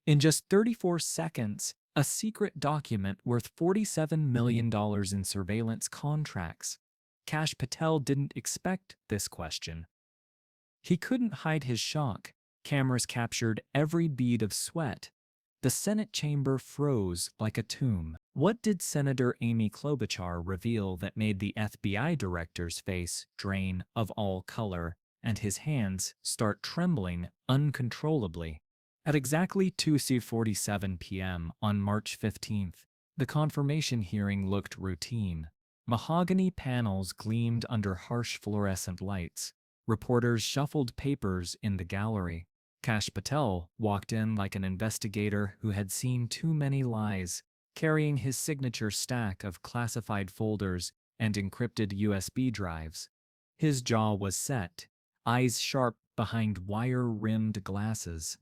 In just 34 seconds, a secret document worth $47 million in surveillance contracts. Kash Patel didn't expect this question. He couldn't hide his shock. Cameras captured every bead of sweat. The Senate chamber froze like a tomb. What did Senator Amy Klobuchar reveal that made the FBI director's face drain of all color and his hands start trembling uncontrollably? At exactly 2:47 p.m. on March 15th, the confirmation hearing looked routine. Mahogany panels gleamed under harsh fluorescent lights. Reporters shuffled papers in the gallery. Kash Patel walked in like an investigator who had seen too many lies, carrying his signature stack of classified folders and encrypted USB drives. His jaw was set, eyes sharp behind wire-rimmed glasses.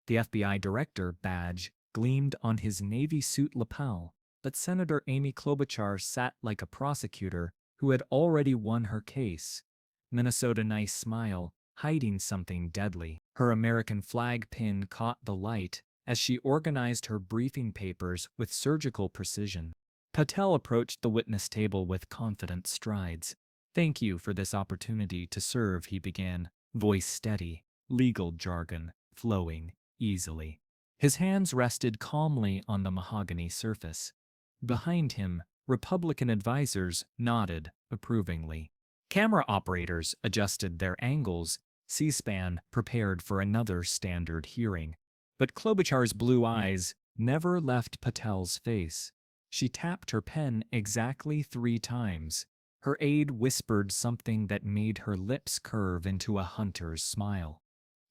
The FBI Director badge gleamed on his Navy suit lapel, but Senator Amy Klobuchar sat like a prosecutor who had already won her case. Minnesota nice smile, hiding something deadly. Her American flag pin caught the light as she organized her briefing papers with surgical precision. Patel approached the witness table with confident strides. "Thank you for this opportunity to serve," he began, voice steady, legal jargon flowing easily. His hands rested calmly on the mahogany surface. Behind him, Republican advisors nodded approvingly. Camera operators adjusted their angles. C-SPAN prepared for another standard hearing. But Klobuchar's blue eyes never left Patel's face. She tapped her pen exactly 3 times. Her aide whispered something that made her lips curve into a hunter's smile.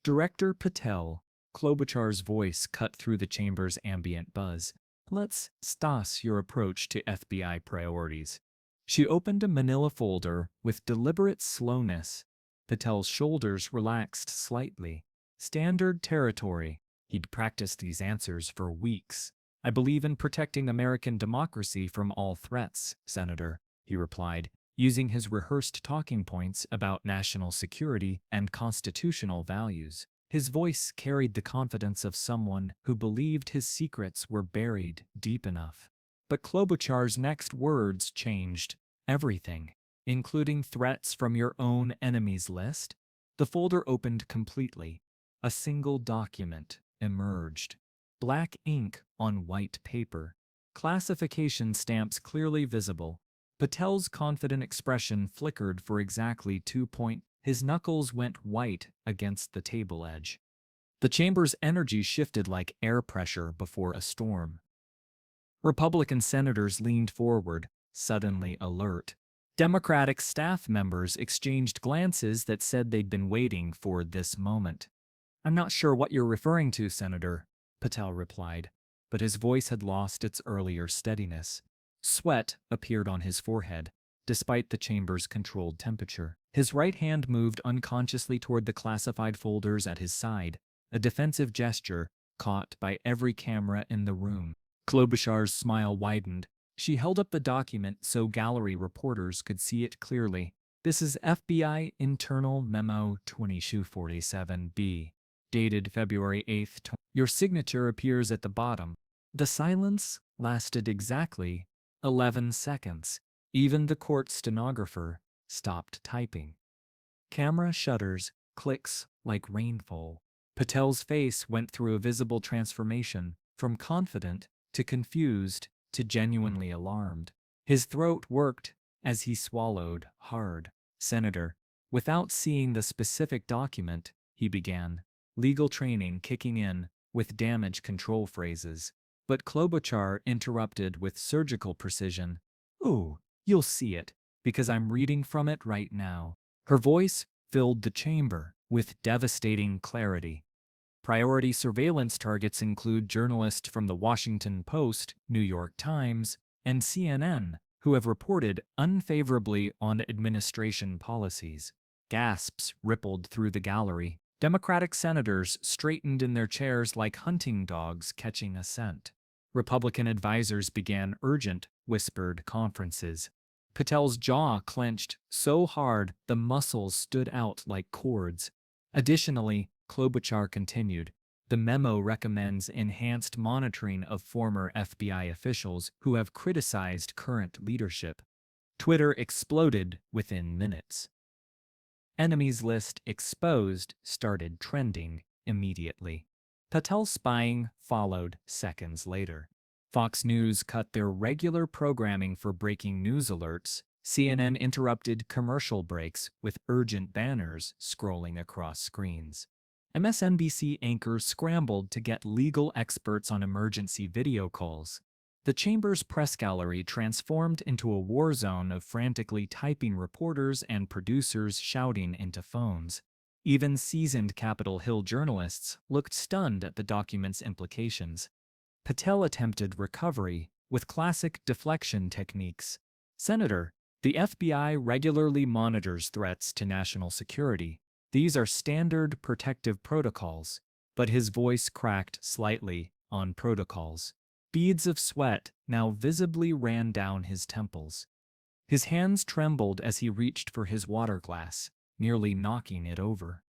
"Director Patel," Klobuchar's voice cut through the chamber's ambient buzz, "let's discuss your approach to FBI priorities." She opened a manila folder with deliberate slowness. Patel's shoulders relaxed slightly. Standard territory. He'd practiced these answers for weeks. "I believe in protecting American democracy from all threats, Senator," he replied, using his rehearsed talking points about national security and constitutional values. His voice carried the confidence of someone who believed his secrets were buried deep enough. But Klobuchar's next words changed everything, including threats from your own enemies list. The folder opened completely. A single document emerged. Black ink on white paper. Classification stamps clearly visible. Patel's confident expression flickered for exactly 2 points. His knuckles went white against the table edge. The chamber's energy shifted like air pressure before a storm. Republican senators leaned forward, suddenly alert. Democratic staff members exchanged glances that said they'd been waiting for this moment. "I'm not sure what you're referring to, Senator," Patel replied, but his voice had lost its earlier steadiness. Sweat appeared on his forehead, despite the chamber's controlled temperature. His right hand moved unconsciously toward the classified folders at his side, a defensive gesture caught by every camera in the room. Klobuchar's smile widened. She held up the document so gallery reporters could see it clearly. "This is FBI Internal Memo 2247B, dated February 8th. Your signature appears at the bottom." The silence lasted exactly 11 seconds. Even the court stenographer stopped typing. Camera shutters, clicks like rainfall. Patel's face went through a visible transformation, from confident to confused to genuinely alarmed. His throat worked as he swallowed hard. "Senator," without seeing the specific document, he began, legal training kicking in with damage control phrases. But Klobuchar interrupted with surgical precision. "Oh, you'll see it, because I'm reading from it right now." Her voice filled the chamber with devastating clarity. Priority surveillance targets include journalists from the Washington Post, New York Times, and CNN who have reported unfavorably on administration policies. Gasps rippled through the gallery. Democratic senators straightened in their chairs like hunting dogs catching a scent. Republican advisors began urgent, whispered conferences. Patel's jaw clenched so hard the muscles stood out like cords. Additionally, Klobuchar continued, The memo recommends enhanced monitoring of former FBI officials who have criticized current leadership. Twitter exploded within minutes. Enemies list exposed started trending immediately. Patel's spying followed seconds later. Fox News cut their regular programming for breaking news alerts. CNN interrupted commercial breaks with urgent banners scrolling across screens. MSNBC anchors scrambled to get legal experts on emergency video calls. The chamber's press gallery transformed into a war zone of frantically typing reporters and producers shouting into phones. Even seasoned Capitol Hill journalists looked stunned at the document's implications. Patel attempted recovery with classic deflection techniques. "Senator, the FBI regularly monitors threats to national security. These are standard protective protocols." But his voice cracked slightly on protocols. Beads of sweat now visibly ran down his temples. His hands trembled as he reached for his water glass, nearly knocking it over.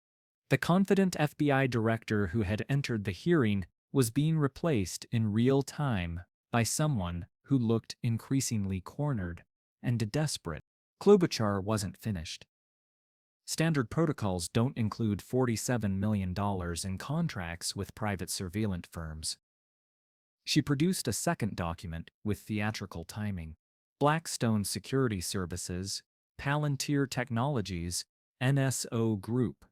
The confident FBI director who had entered the hearing was being replaced in real time by someone who looked increasingly cornered and desperate. Klobuchar wasn't finished. Standard protocols don't include $47 million in contracts with private surveillance firms. She produced a second document with theatrical timing. Blackstone Security Services, Palantir Technologies, NSO Group.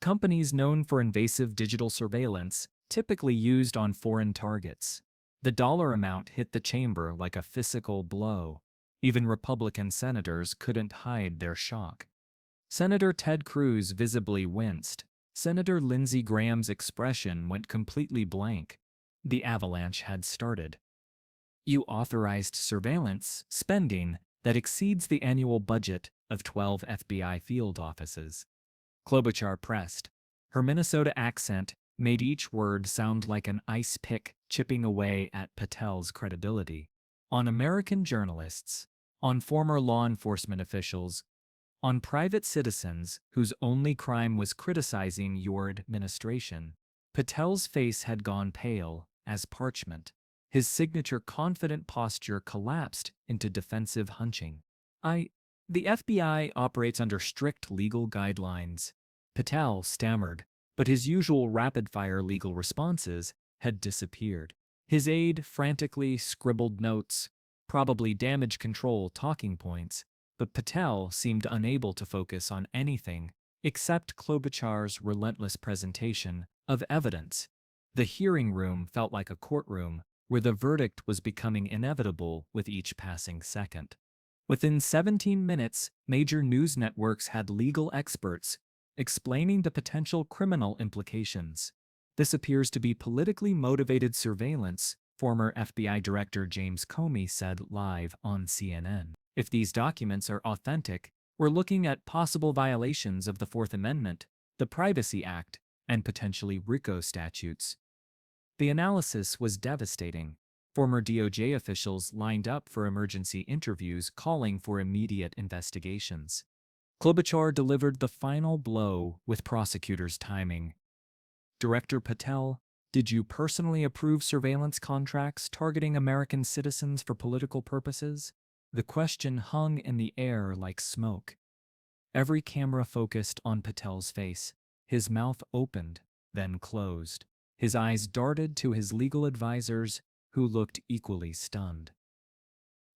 Companies known for invasive digital surveillance, typically used on foreign targets. The dollar amount hit the chamber like a physical blow. Even Republican senators couldn't hide their shock. Senator Ted Cruz visibly winced. Senator Lindsey Graham's expression went completely blank. The avalanche had started. "You authorized surveillance spending that exceeds the annual budget of 12 FBI field offices." Klobuchar pressed. Her Minnesota accent made each word sound like an ice pick chipping away at Patel's credibility. "On American journalists, on former law enforcement officials, on private citizens whose only crime was criticizing your administration." Patel's face had gone pale as parchment. His signature confident posture collapsed into defensive hunching. The FBI operates under strict legal guidelines." Patel stammered, but his usual rapid-fire legal responses had disappeared. His aide frantically scribbled notes, probably damage control talking points, but Patel seemed unable to focus on anything except Klobuchar's relentless presentation of evidence. The hearing room felt like a courtroom where the verdict was becoming inevitable with each passing second. Within 17 minutes, major news networks had legal experts explaining the potential criminal implications. "This appears to be politically motivated surveillance," former FBI Director James Comey said live on CNN. "If these documents are authentic, we're looking at possible violations of the Fourth Amendment, the Privacy Act, and potentially RICO statutes." The analysis was devastating. Former DOJ officials lined up for emergency interviews calling for immediate investigations. Klobuchar delivered the final blow with prosecutors' timing. "Director Patel, did you personally approve surveillance contracts targeting American citizens for political purposes?" The question hung in the air like smoke. Every camera focused on Patel's face. His mouth opened, then closed. His eyes darted to his legal advisors, who looked equally stunned.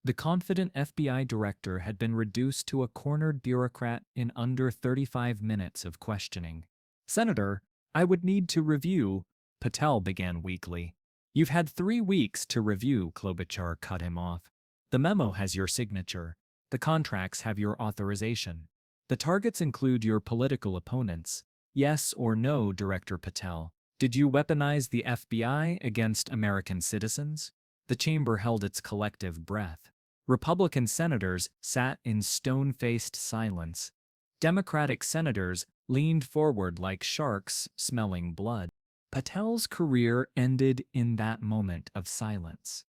The confident FBI director had been reduced to a cornered bureaucrat in under 35 minutes of questioning. "Senator, I would need to review," Patel began weakly. "You've had 3 weeks to review," Klobuchar cut him off. "The memo has your signature. The contracts have your authorization. The targets include your political opponents. Yes or no, Director Patel? Did you weaponize the FBI against American citizens?" The chamber held its collective breath. Republican senators sat in stone-faced silence. Democratic senators leaned forward like sharks smelling blood. Patel's career ended in that moment of silence.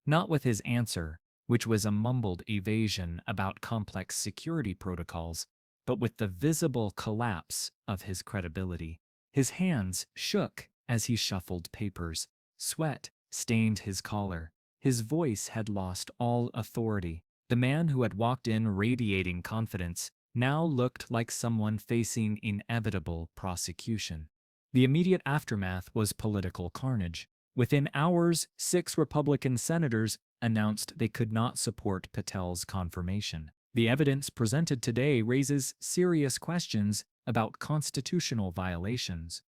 Not with his answer, which was a mumbled evasion about complex security protocols, but with the visible collapse of his credibility. His hands shook as he shuffled papers. Sweat stained his collar. His voice had lost all authority. The man who had walked in radiating confidence now looked like someone facing inevitable prosecution. The immediate aftermath was political carnage. Within hours, 6 Republican senators announced they could not support Patel's confirmation. The evidence presented today raises serious questions about constitutional violations.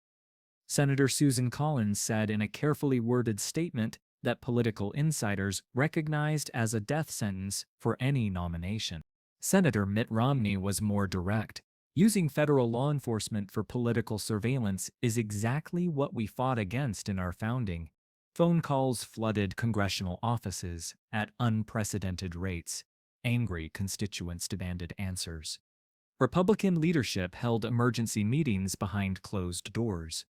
Senator Susan Collins said in a carefully worded statement that political insiders recognized as a death sentence for any nomination. Senator Mitt Romney was more direct. Using federal law enforcement for political surveillance is exactly what we fought against in our founding. Phone calls flooded congressional offices at unprecedented rates. Angry constituents demanded answers. Republican leadership held emergency meetings behind closed doors,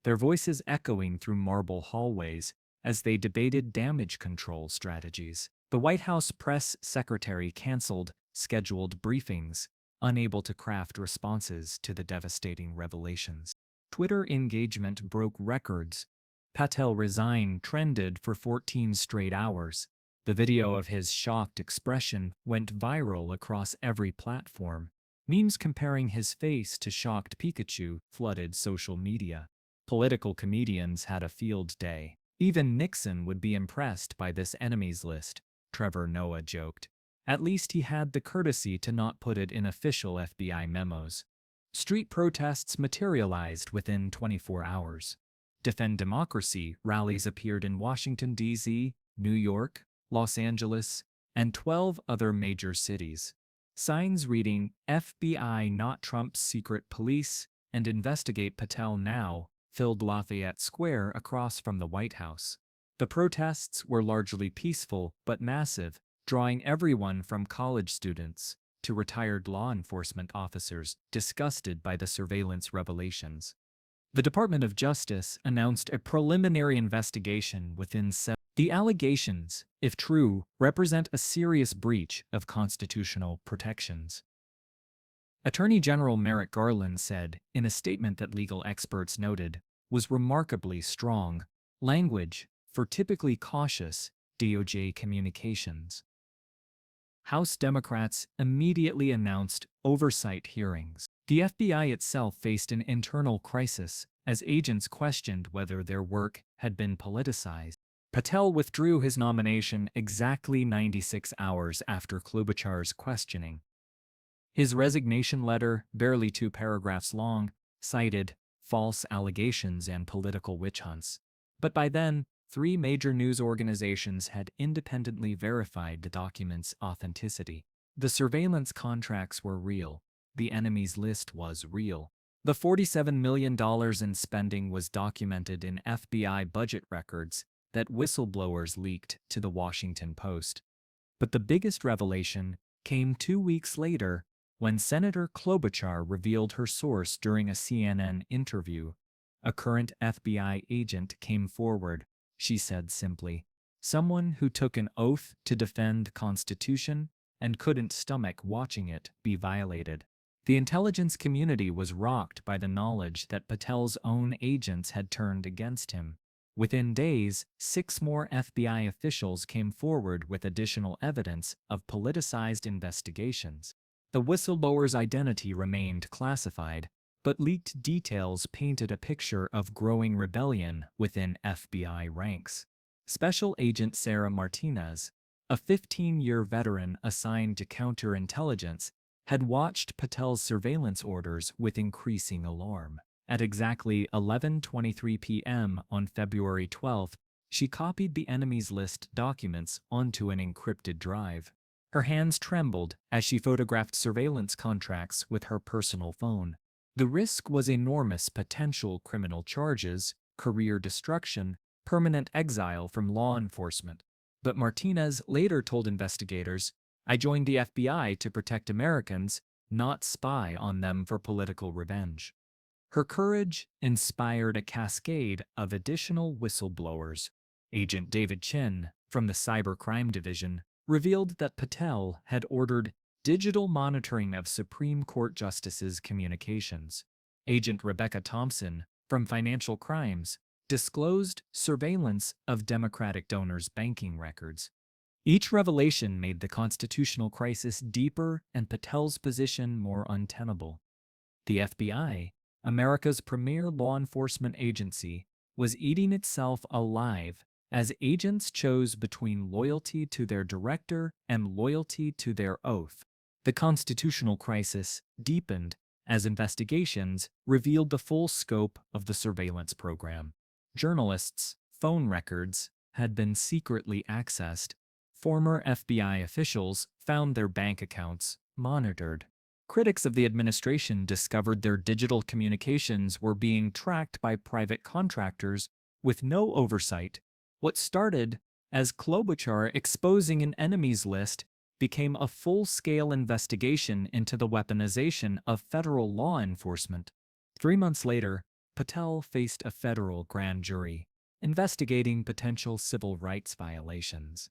their voices echoing through marble hallways as they debated damage control strategies. The White House press secretary canceled scheduled briefings, unable to craft responses to the devastating revelations. Twitter engagement broke records. Patel resigned trended for 14 straight hours. The video of his shocked expression went viral across every platform. Memes comparing his face to shocked Pikachu flooded social media. Political comedians had a field day. Even Nixon would be impressed by this enemies list, Trevor Noah joked. At least he had the courtesy to not put it in official FBI memos. Street protests materialized within 24 hours. Defend Democracy rallies appeared in Washington, D.C., New York, Los Angeles, and 12 other major cities. Signs reading, FBI not Trump's secret police and investigate Patel now filled Lafayette Square across from the White House. The protests were largely peaceful but massive, drawing everyone from college students to retired law enforcement officers disgusted by the surveillance revelations. The Department of Justice announced a preliminary investigation within The allegations, if true, represent a serious breach of constitutional protections. Attorney General Merrick Garland said, in a statement that legal experts noted was remarkably strong language for typically cautious DOJ communications. House Democrats immediately announced oversight hearings. The FBI itself faced an internal crisis as agents questioned whether their work had been politicized. Patel withdrew his nomination exactly 96 hours after Klobuchar's questioning. His resignation letter, barely 2 paragraphs long, cited false allegations and political witch hunts. But by then, 3 major news organizations had independently verified the document's authenticity. The surveillance contracts were real. The enemies list was real. The $47 million in spending was documented in FBI budget records that whistleblowers leaked to the Washington Post. But the biggest revelation came 2 weeks later when Senator Klobuchar revealed her source during a CNN interview. A current FBI agent came forward, she said simply. Someone who took an oath to defend the Constitution and couldn't stomach watching it be violated. The intelligence community was rocked by the knowledge that Patel's own agents had turned against him. Within days, 6 more FBI officials came forward with additional evidence of politicized investigations. The whistleblower's identity remained classified, but leaked details painted a picture of growing rebellion within FBI ranks. Special Agent Sarah Martinez, a 15-year veteran assigned to counterintelligence, had watched Patel's surveillance orders with increasing alarm. At exactly 11:23 p.m. on February 12th, she copied the enemies list documents onto an encrypted drive. Her hands trembled as she photographed surveillance contracts with her personal phone. The risk was enormous: potential criminal charges, career destruction, permanent exile from law enforcement. But Martinez later told investigators, "I joined the FBI to protect Americans, not spy on them for political revenge." Her courage inspired a cascade of additional whistleblowers. Agent David Chin, from the Cybercrime Division, revealed that Patel had ordered digital monitoring of Supreme Court justices' communications. Agent Rebecca Thompson, from Financial Crimes, disclosed surveillance of Democratic donors' banking records. Each revelation made the constitutional crisis deeper and Patel's position more untenable. The FBI, America's premier law enforcement agency, was eating itself alive as agents chose between loyalty to their director and loyalty to their oath. The constitutional crisis deepened as investigations revealed the full scope of the surveillance program. Journalists' phone records had been secretly accessed. Former FBI officials found their bank accounts monitored. Critics of the administration discovered their digital communications were being tracked by private contractors with no oversight. What started as Klobuchar exposing an enemies list became a full-scale investigation into the weaponization of federal law enforcement. 3 months later, Patel faced a federal grand jury investigating potential civil rights violations.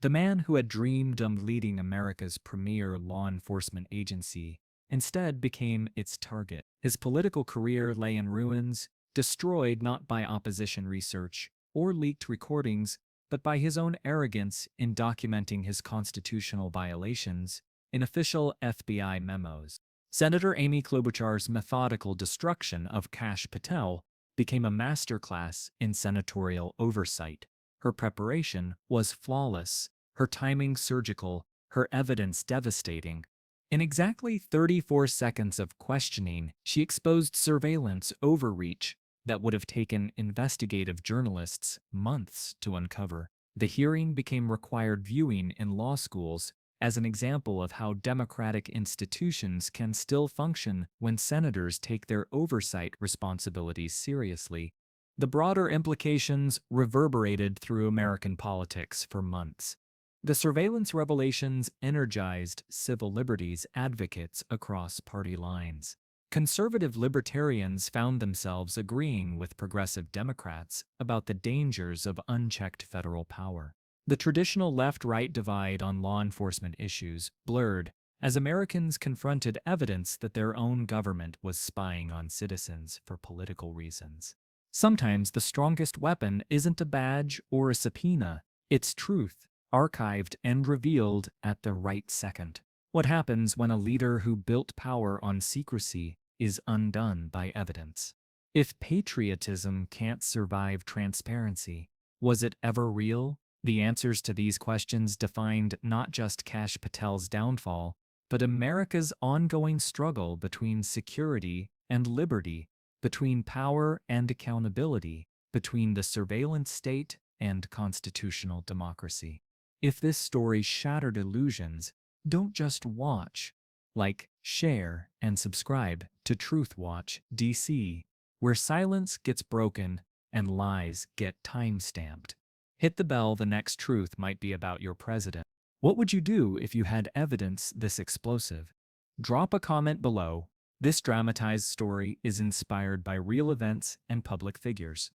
The man who had dreamed of leading America's premier law enforcement agency instead became its target. His political career lay in ruins, destroyed not by opposition research or leaked recordings, but by his own arrogance in documenting his constitutional violations in official FBI memos. Senator Amy Klobuchar's methodical destruction of Kash Patel became a masterclass in senatorial oversight. Her preparation was flawless, her timing surgical, her evidence devastating. In exactly 34 seconds of questioning, she exposed surveillance overreach that would have taken investigative journalists months to uncover. The hearing became required viewing in law schools as an example of how democratic institutions can still function when senators take their oversight responsibilities seriously. The broader implications reverberated through American politics for months. The surveillance revelations energized civil liberties advocates across party lines. Conservative libertarians found themselves agreeing with progressive Democrats about the dangers of unchecked federal power. The traditional left-right divide on law enforcement issues blurred as Americans confronted evidence that their own government was spying on citizens for political reasons. Sometimes the strongest weapon isn't a badge or a subpoena, it's truth, archived and revealed at the right second. What happens when a leader who built power on secrecy is undone by evidence? If patriotism can't survive transparency, was it ever real? The answers to these questions defined not just Kash Patel's downfall, but America's ongoing struggle between security and liberty, between power and accountability, between the surveillance state and constitutional democracy. If this story shattered illusions, don't just watch. Like, share, and subscribe to Truth Watch DC, where silence gets broken and lies get time-stamped. Hit the bell, the next truth might be about your president. What would you do if you had evidence this explosive? Drop a comment below. This dramatized story is inspired by real events and public figures.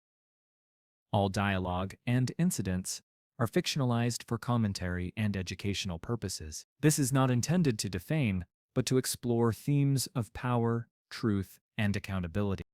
All dialogue and incidents are fictionalized for commentary and educational purposes. This is not intended to defame, but to explore themes of power, truth, and accountability.